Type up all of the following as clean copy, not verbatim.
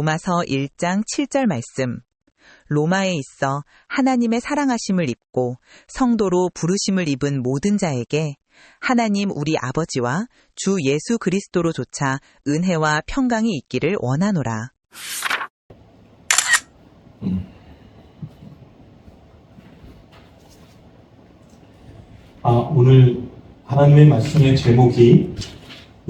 로마서 1장 7절 말씀. 로마에 있어 하나님의 사랑하심을 입고 성도로 부르심을 입은 모든 자에게 하나님 우리 아버지와 주 예수 그리스도로조차 은혜와 평강이 있기를 원하노라. 오늘 하나님의 말씀의 제목이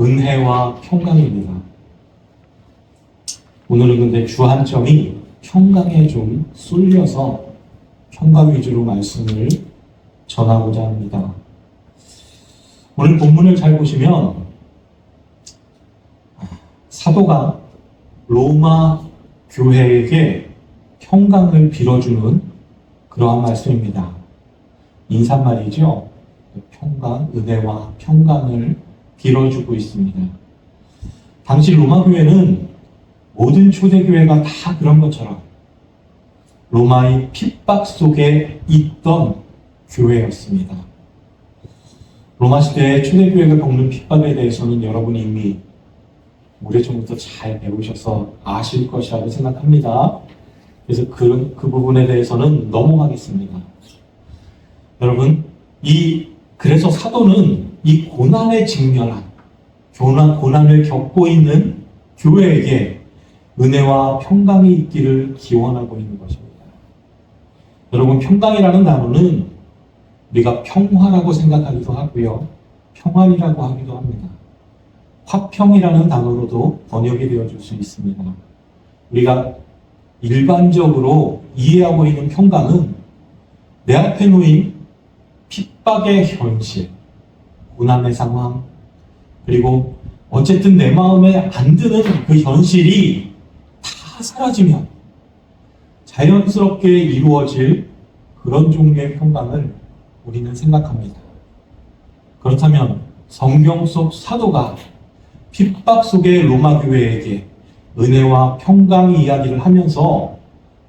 은혜와 평강입니다. 오늘은 근데 주안점이 평강에 좀 쏠려서 평강 위주로 말씀을 전하고자 합니다. 오늘 본문을 잘 보시면 사도가 로마 교회에게 평강을 빌어주는 그러한 말씀입니다. 인사말이죠. 평강, 은혜와 평강을 빌어주고 있습니다. 당시 로마 교회는 모든 초대교회가 다 그런 것처럼 로마의 핍박 속에 있던 교회였습니다. 로마 시대의 초대교회가 겪는 핍박에 대해서는 여러분이 이미 오래전부터 잘 배우셔서 아실 것이라고 생각합니다. 그래서 그 부분에 대해서는 넘어가겠습니다. 여러분, 그래서 사도는 이 고난에 직면한, 고난을 겪고 있는 교회에게 은혜와 평강이 있기를 기원하고 있는 것입니다. 여러분, 평강이라는 단어는 우리가 평화라고 생각하기도 하고요, 평안이라고 하기도 합니다. 화평이라는 단어로도 번역이 되어줄 수 있습니다. 우리가 일반적으로 이해하고 있는 평강은 내 앞에 놓인 핍박의 현실, 고난의 상황, 그리고 어쨌든 내 마음에 안 드는 그 현실이 다 사라지면 자연스럽게 이루어질 그런 종류의 평강을 우리는 생각합니다. 그렇다면 성경 속 사도가 핍박 속의 로마 교회에게 은혜와 평강 이야기를 하면서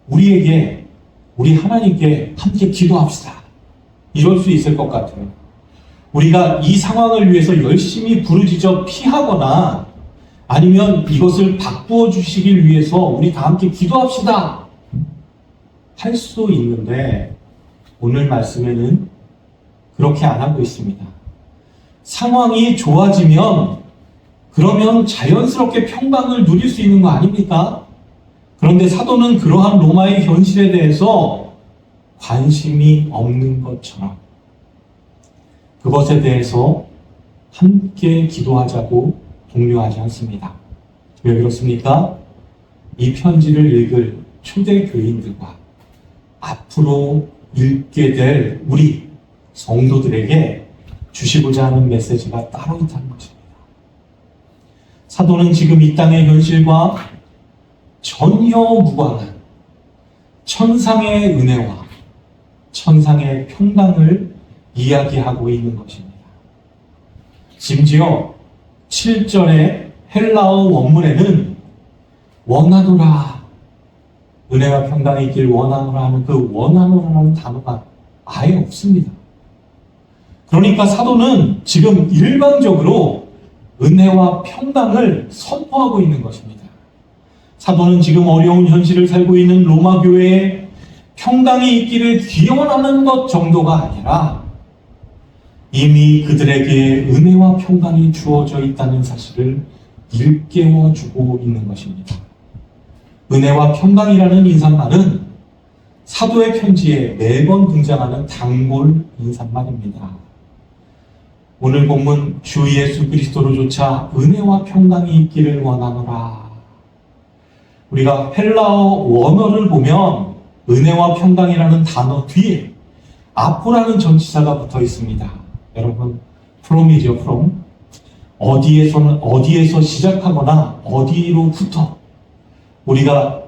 우리 하나님께 함께 기도합시다, 이럴 수 있을 것 같아요. 우리가 이 상황을 위해서 열심히 부르짖어 피하거나 아니면 이것을 바꾸어 주시길 위해서 우리 다 함께 기도합시다 할 수도 있는데, 오늘 말씀에는 그렇게 안 하고 있습니다. 상황이 좋아지면 그러면 자연스럽게 평강을 누릴 수 있는 거 아닙니까? 그런데 사도는 그러한 로마의 현실에 대해서 관심이 없는 것처럼 그것에 대해서 함께 기도하자고 독려하지 않습니다. 왜 그렇습니까? 이 편지를 읽을 초대 교인들과 앞으로 읽게 될 우리 성도들에게 주시고자 하는 메시지가 따로 있다는 것입니다. 사도는 지금 이 땅의 현실과 전혀 무관한 천상의 은혜와 천상의 평강을 이야기하고 있는 것입니다. 심지어 7절의 헬라어 원문에는 원하노라, 은혜와 평강이 있길 원하노라 하는 그 원하노라는 단어가 아예 없습니다. 그러니까 사도는 지금 일방적으로 은혜와 평강을 선포하고 있는 것입니다. 사도는 지금 어려운 현실을 살고 있는 로마 교회에 평강이 있기를 기원하는 것 정도가 아니라 이미 그들에게 은혜와 평강이 주어져 있다는 사실을 일깨워주고 있는 것입니다. 은혜와 평강이라는 인사말은 사도의 편지에 매번 등장하는 단골 인사말입니다. 오늘 본문 주 예수 그리스도로조차 은혜와 평강이 있기를 원하노라. 우리가 헬라어 원어를 보면 은혜와 평강이라는 단어 뒤에 아포라는 전치사가 붙어 있습니다. 여러분, from이죠, from. 어디에서 시작하거나 어디로부터 우리가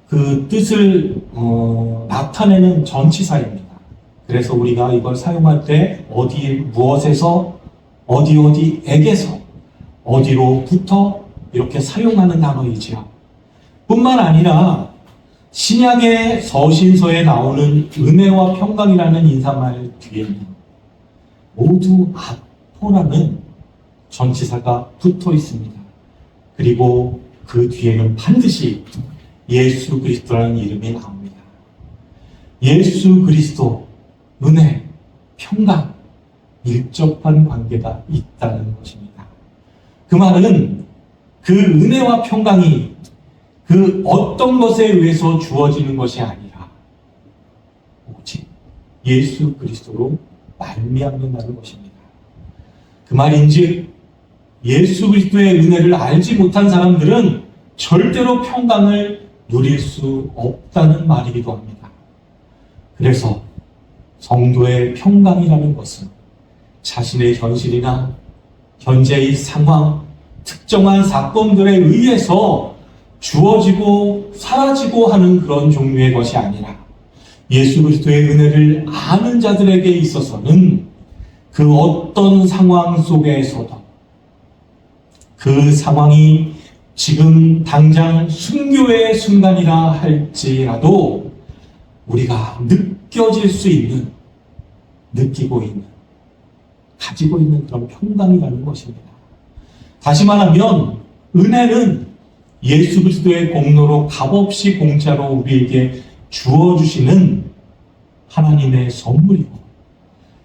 그 뜻을 나타내는 전치사입니다. 그래서 우리가 이걸 사용할 때 무엇에서, 어디에게서, 어디로부터 이렇게 사용하는 단어이지요. 뿐만 아니라 신약의 서신서에 나오는 은혜와 평강이라는 인사말 뒤에는 모두 아포라는 전치사가 붙어 있습니다. 그리고 그 뒤에는 반드시 예수 그리스도라는 이름이 나옵니다. 예수 그리스도, 은혜, 평강, 밀접한 관계가 있다는 것입니다. 그 말은 그 은혜와 평강이 그 어떤 것에 의해서 주어지는 것이 아니라 오직 예수 그리스도로 말미암는다는 것입니다. 그 말인즉 예수 그리스도의 은혜를 알지 못한 사람들은 절대로 평강을 누릴 수 없다는 말이기도 합니다. 그래서 성도의 평강이라는 것은 자신의 현실이나 현재의 상황, 특정한 사건들에 의해서 주어지고 사라지고 하는 그런 종류의 것이 아니라 예수 그리스도의 은혜를 아는 자들에게 있어서는 그 어떤 상황 속에서도 그 상황이 지금 당장 순교의 순간이라 할지라도 우리가 느껴질 수 있는, 느끼고 있는, 가지고 있는 그런 평강이라는 것입니다. 다시 말하면 은혜는 예수 그리스도의 공로로 값없이 공짜로 우리에게 주어주시는 하나님의 선물이고,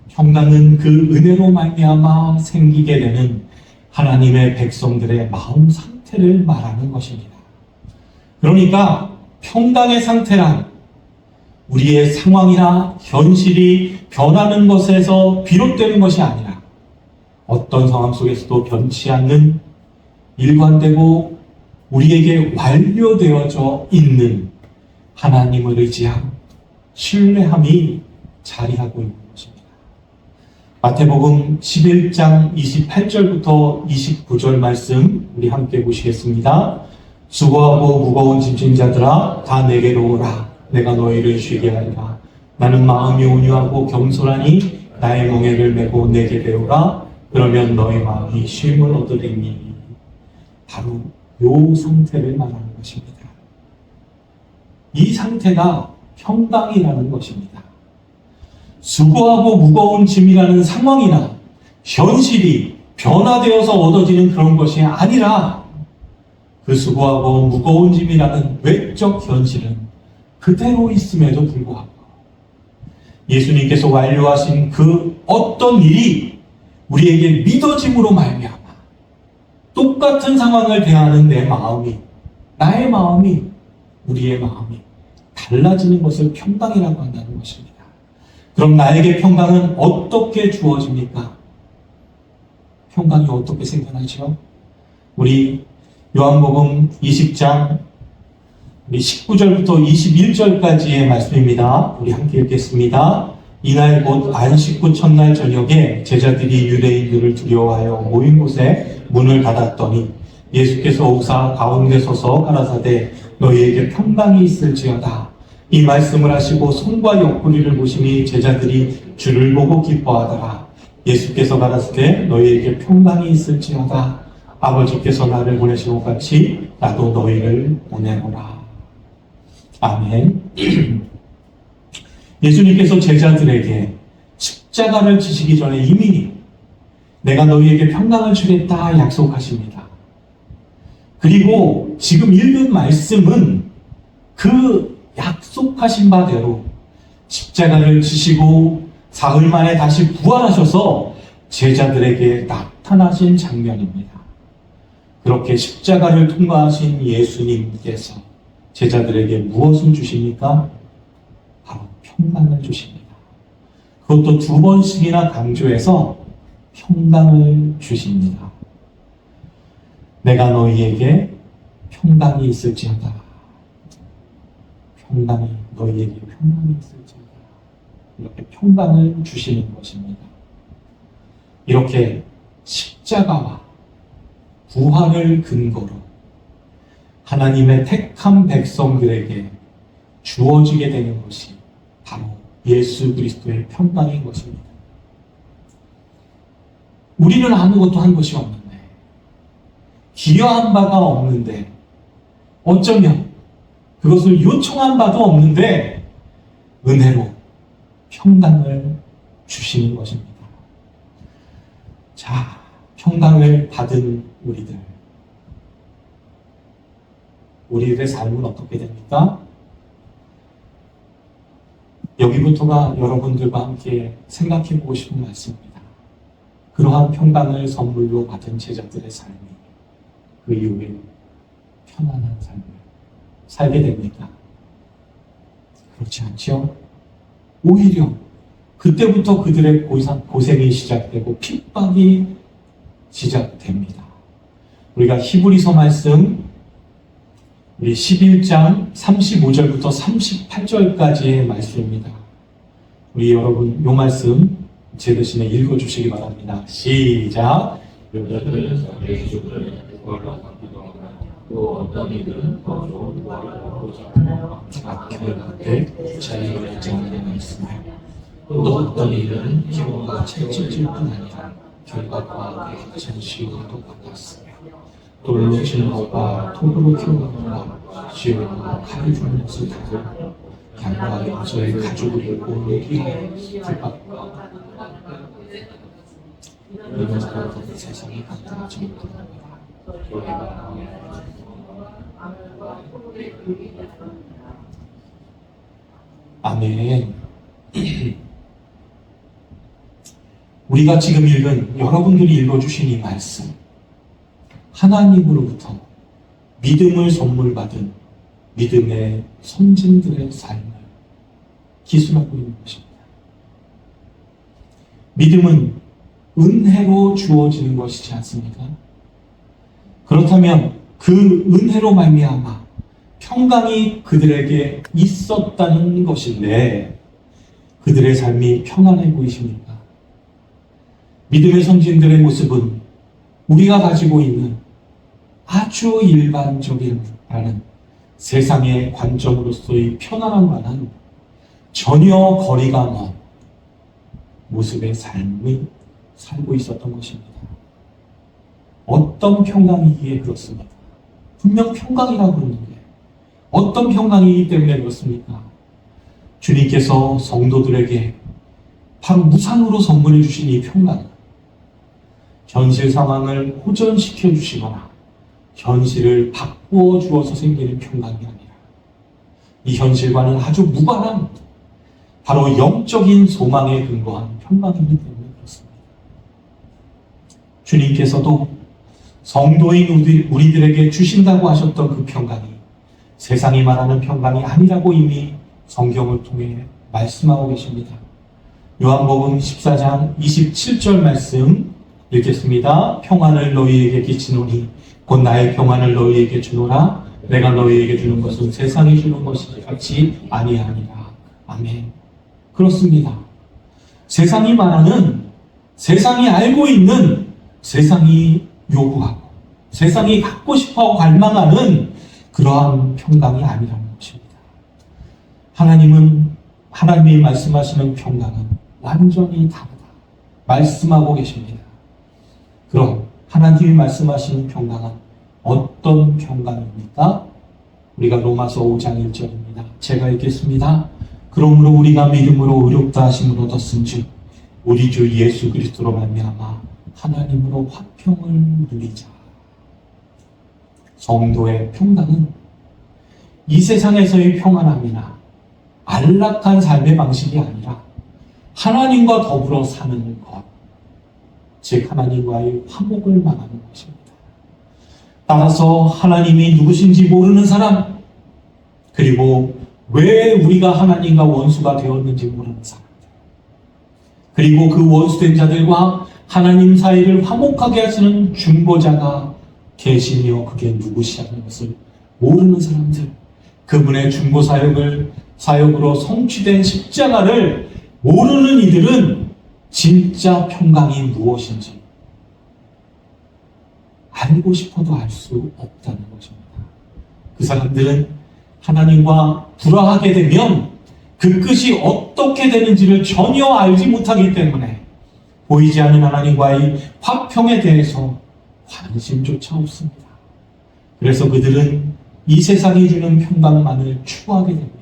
평강은 그 은혜로 말미암아 생기게 되는 하나님의 백성들의 마음 상태를 말하는 것입니다. 그러니까 평강의 상태란 우리의 상황이나 현실이 변하는 것에서 비롯되는 것이 아니라 어떤 상황 속에서도 변치 않는 일관되고 우리에게 완료되어져 있는 하나님을 의지함, 신뢰함이 자리하고 있는 것입니다. 마태복음 11장 28절부터 29절 말씀 우리 함께 보시겠습니다. 수고하고 무거운 짐진 자들아 다 내게로 오라. 내가 너희를 쉬게 하리라. 나는 마음이 온유하고 겸손하니 나의 멍에를 메고 내게 배우라. 그러면 너희 마음이 쉼을 얻으리니. 바로 이 상태를 말하는 것입니다. 이 상태가 평강이라는 것입니다. 수고하고 무거운 짐이라는 상황이나 현실이 변화되어서 얻어지는 그런 것이 아니라 그 수고하고 무거운 짐이라는 외적 현실은 그대로 있음에도 불구하고 예수님께서 완료하신 그 어떤 일이 우리에게 믿어짐으로 말미암아 똑같은 상황을 대하는 내 마음이, 나의 마음이, 우리의 마음이 달라지는 것을 평강이라고 한다는 것입니다. 그럼 나에게 평강은 어떻게 주어집니까? 평강이 어떻게 생겨나죠? 우리 요한복음 20장 우리 19절부터 21절까지의 말씀입니다. 우리 함께 읽겠습니다. 이날 곧 안식구 첫날 저녁에 제자들이 유대인들을 두려워하여 모인 곳에 문을 닫았더니 예수께서 오사 가운데 서서 가라사대 너희에게 평강이 있을지어다. 이 말씀을 하시고 손과 옆구리를 보시니 제자들이 주를 보고 기뻐하더라. 예수께서 가라사대 너희에게 평강이 있을지어다. 아버지께서 나를 보내신 것 같이 나도 너희를 보내노라. 아멘. 예수님께서 제자들에게 십자가를 지시기 전에 이미 내가 너희에게 평강을 주겠다 약속하십니다. 그리고 지금 읽은 말씀은 그 약속하신 바대로 십자가를 지시고 사흘 만에 다시 부활하셔서 제자들에게 나타나신 장면입니다. 그렇게 십자가를 통과하신 예수님께서 제자들에게 무엇을 주십니까? 바로 평강을 주십니다. 그것도 2번씩이나 강조해서 평강을 주십니다. 내가 너희에게 평강이 있을지어다. 평강이 너희에게 평강이 있을지어다. 이렇게 평강을 주시는 것입니다. 이렇게 십자가와 부활을 근거로 하나님의 택한 백성들에게 주어지게 되는 것이 바로 예수 그리스도의 평강인 것입니다. 우리는 아무것도 한 것이 없는데, 기여한 바가 없는데, 어쩌면 그것을 요청한 바도 없는데 은혜로 평강을 주시는 것입니다. 자, 평강을 받은 우리들, 우리들의 삶은 어떻게 됩니까? 여기부터가 여러분들과 함께 생각해 보고 싶은 말씀입니다. 그러한 평강을 선물로 받은 제자들의 삶이 그 이후에 편안한 삶을 살게 됩니까? 그렇지 않죠? 오히려 그때부터 그들의 고생이 시작되고 핍박이 시작됩니다. 우리가 히브리서 말씀 우리 11장 35절부터 38절까지의 말씀입니다. 우리 여러분 이 말씀 제 대신에 읽어주시기 바랍니다. 시작! 또 어떤 이들은 더 좋은 부활을 얻고자 악행을 자유를 하지 않으며 또 어떤 이들은 기원과 채찍질 뿐 아니라 결과와 전시용도 받았으며 돌로 치는 것과 톱으로 키우는 것과 지옥과 칼을 주는 것을 다들 양과 염소의 가죽을 입고 노기에 불박과 이런 사람들은 세상에 간단하지 못합니다. 아멘. 우리가 지금 읽은 여러분들이 읽어주신 이 말씀 하나님으로부터 믿음을 선물 받은 믿음의 선진들의 삶을 기술하고 있는 것입니다. 믿음은 은혜로 주어지는 것이지 않습니까? 그렇다면 그 은혜로 말미암아 평강이 그들에게 있었다는 것인데 그들의 삶이 평안해 보이십니까? 믿음의 선진들의 모습은 우리가 가지고 있는 아주 일반적인 세상의 관점으로서의 편안함과는 전혀 거리가 먼 모습의 삶을 살고 있었던 것입니다. 어떤 평강이기에 그렇습니까? 분명 평강이라고 그러는데 어떤 평강이기 때문에 그렇습니까? 주님께서 성도들에게 바로 무상으로 선물해 주신 이 평강은 현실 상황을 호전시켜 주시거나 현실을 바꾸어 주어서 생기는 평강이 아니라 이 현실과는 아주 무관한 바로 영적인 소망에 근거한 평강이기 때문에 그렇습니다. 주님께서도 성도인 우리들에게 주신다고 하셨던 그 평강이 세상이 말하는 평강이 아니라고 이미 성경을 통해 말씀하고 계십니다. 요한복음 14장 27절 말씀 읽겠습니다. 평안을 너희에게 끼치노니 곧 나의 평안을 너희에게 주노라. 내가 너희에게 주는 것은 세상이 주는 것이 같이 아니하니라. 아멘. 그렇습니다. 세상이 말하는, 세상이 알고 있는, 세상이 요구하고 세상이 갖고 싶어 갈망하는 그러한 평강이 아니라는 것입니다. 하나님이 말씀하시는 평강은 완전히 다르다 말씀하고 계십니다. 그럼 하나님이 말씀하시는 평강은 어떤 평강입니까? 우리가 로마서 5장 1절입니다. 제가 읽겠습니다. 그러므로 우리가 믿음으로 의롭다 하심을 얻었은즉 우리 주 예수 그리스도로 말미암아 하나님으로 화평을 누리자. 성도의 평강은 이 세상에서의 평안함이나 안락한 삶의 방식이 아니라 하나님과 더불어 사는 것, 즉 하나님과의 화목을 말하는 것입니다. 따라서 하나님이 누구신지 모르는 사람, 그리고 왜 우리가 하나님과 원수가 되었는지 모르는 사람들, 그리고 그 원수된 자들과 하나님 사이를 화목하게 하시는 중보자가 계시며 그게 누구시라는 것을 모르는 사람들, 그분의 중보 사역으로 성취된 십자가를 모르는 이들은 진짜 평강이 무엇인지 알고 싶어도 알 수 없다는 것입니다. 그 사람들은 하나님과 불화하게 되면 그 끝이 어떻게 되는지를 전혀 알지 못하기 때문에 보이지 않는 하나님과의 화평에 대해서 관심조차 없습니다. 그래서 그들은 이 세상이 주는 평강만을 추구하게 됩니다.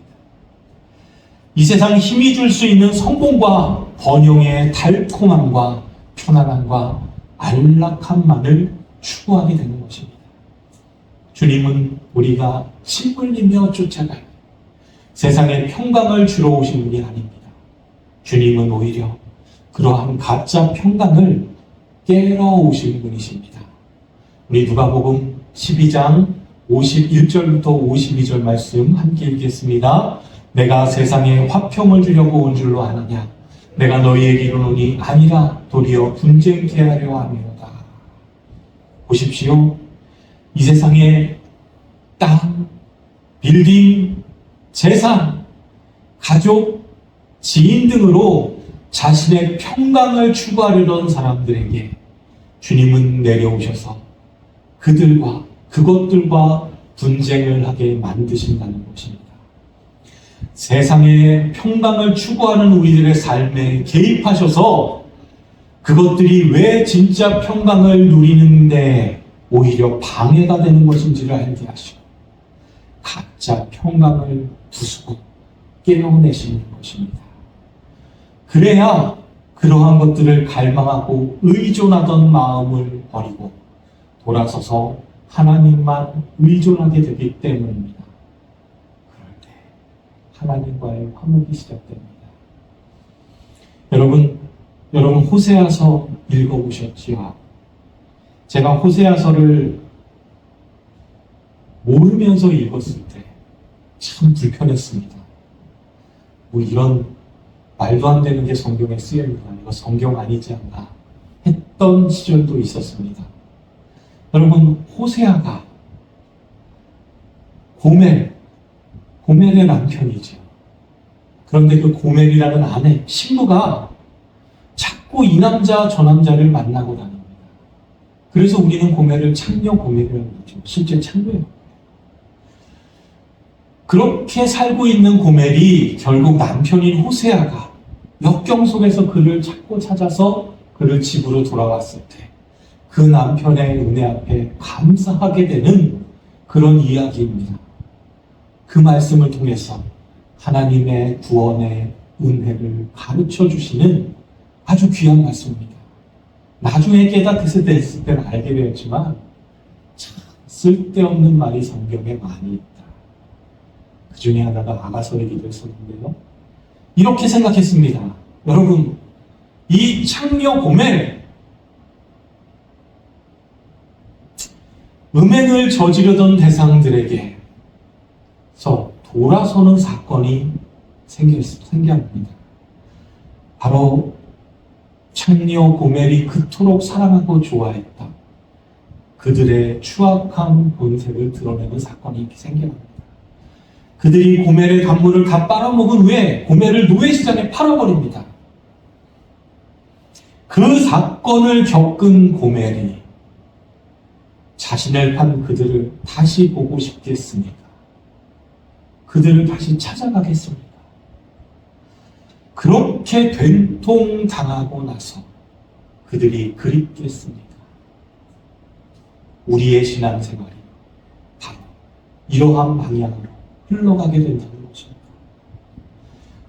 이 세상 힘이 줄 수 있는 성공과 번영의 달콤함과 편안함과 안락함만을 추구하게 되는 것입니다. 주님은 우리가 침 흘리며 쫓아갈 세상에 평강을 주러 오신 분이 아닙니다. 주님은 오히려 그러한 가짜 평강을 깨러 오신 분이십니다. 우리 누가복음 12장 51절부터 52절 말씀 함께 읽겠습니다. 내가 세상에 화평을 주려고 온 줄로 아느냐? 내가 너희에게 이르노니 아니라 도리어 분쟁케 하려 함이로다. 보십시오. 이 세상에 땅, 빌딩, 재산, 가족, 지인 등으로 자신의 평강을 추구하려던 사람들에게 주님은 내려오셔서 그것들과 분쟁을 하게 만드신다는 것입니다. 세상의 평강을 추구하는 우리들의 삶에 개입하셔서 그것들이 왜 진짜 평강을 누리는데 오히려 방해가 되는 것인지를 알게 하시고 가짜 평강을 부수고 깨어내시는 것입니다. 그래야 그러한 것들을 갈망하고 의존하던 마음을 버리고 돌아서서 하나님만 의존하게 되기 때문입니다. 그럴 때 하나님과의 화목이 시작됩니다. 여러분 호세아서 읽어보셨지요? 제가 호세아서를 모르면서 읽었을 때 참 불편했습니다. 뭐 이런 말도 안 되는 게 성경에 쓰여있나, 이거 성경 아니지 않나 했던 시절도 있었습니다. 여러분, 호세아가 고멜의 남편이죠. 그런데 그 고멜이라는 아내, 신부가 자꾸 이 남자 저 남자를 만나고 다닙니다. 그래서 우리는 고멜을 창녀 고멜이라고 하죠. 실제 창녀예요. 그렇게 살고 있는 고멜이 결국 남편인 호세아가 역경 속에서 그를 찾고 찾아서 그를 집으로 돌아왔을 때 그 남편의 은혜 앞에 감사하게 되는 그런 이야기입니다. 그 말씀을 통해서 하나님의 구원의 은혜를 가르쳐 주시는 아주 귀한 말씀입니다. 나중에 깨닫게 됐을 때는 알게 되었지만 참 쓸데없는 말이 성경에 많이 있다. 그 중에 하나가 아가서이기도 했었는데요. 이렇게 생각했습니다. 여러분, 이 창녀 고멜, 음행을 저지르던 대상들에게서 돌아서는 사건이 생깁니다. 바로 창녀 고멜이 그토록 사랑하고 좋아했다. 그들의 추악한 본색을 드러내는 사건이 생겨납니다. 그들이 고멜의 간물을 다 빨아먹은 후에 고멜을 노예시장에 팔아버립니다. 그 사건을 겪은 고멜이 자신을 판 그들을 다시 보고 싶겠습니까? 그들을 다시 찾아가겠습니까? 그렇게 된통당하고 나서 그들이 그립겠습니까? 우리의 신앙생활이 바로 이러한 방향으로 흘러가게 된다는 것입니다.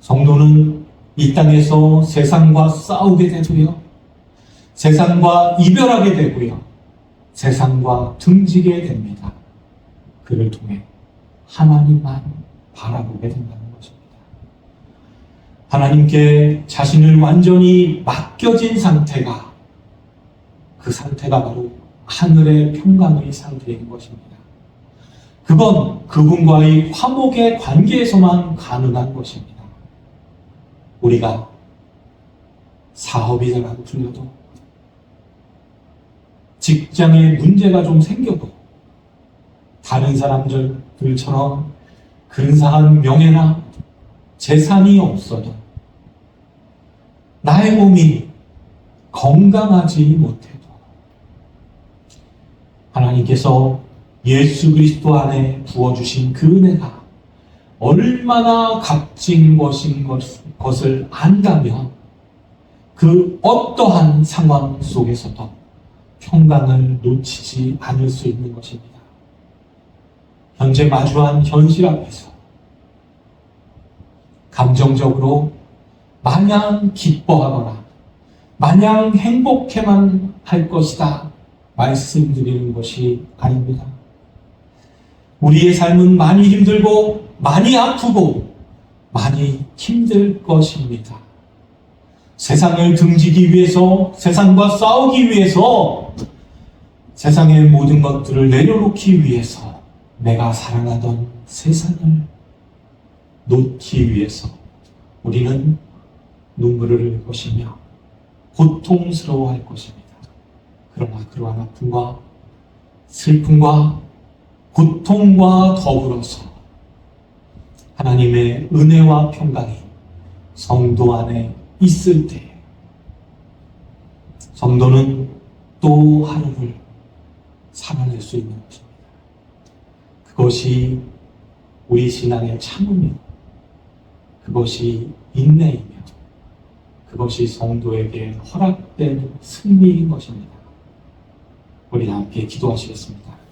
성도는 이 땅에서 세상과 싸우게 되고요. 세상과 이별하게 되고요. 세상과 등지게 됩니다. 그를 통해 하나님만 바라보게 된다는 것입니다. 하나님께 자신을 완전히 맡겨진 상태가 그 상태가 바로 하늘의 평강의 상태인 것입니다. 그건 그분과의 화목의 관계에서만 가능한 것입니다. 우리가 사업이 잘 안 풀려도 직장에 문제가 좀 생겨도 다른 사람들처럼 근사한 명예나 재산이 없어도 나의 몸이 건강하지 못해도 하나님께서 예수 그리스도 안에 부어주신 그 은혜가 얼마나 값진 것을 안다면 그 어떠한 상황 속에서도 평강을 놓치지 않을 수 있는 것입니다. 현재 마주한 현실 앞에서 감정적으로 마냥 기뻐하거나 마냥 행복해만 할 것이다 말씀드리는 것이 아닙니다. 우리의 삶은 많이 힘들고 많이 아프고 많이 힘들 것입니다. 세상을 등지기 위해서, 세상과 싸우기 위해서, 세상의 모든 것들을 내려놓기 위해서, 내가 사랑하던 세상을 놓기 위해서 우리는 눈물을 흘릴 것이며 고통스러워할 것입니다. 그러나 그러한 아픔과 슬픔과 고통과 더불어서 하나님의 은혜와 평강이 성도 안에 있을 때 성도는 또 하루를 살아낼 수 있는 것입니다. 그것이 우리 신앙의 참음이고 그것이 인내이며 그것이 성도에게 허락된 승리인 것입니다. 우리 함께 기도하시겠습니다.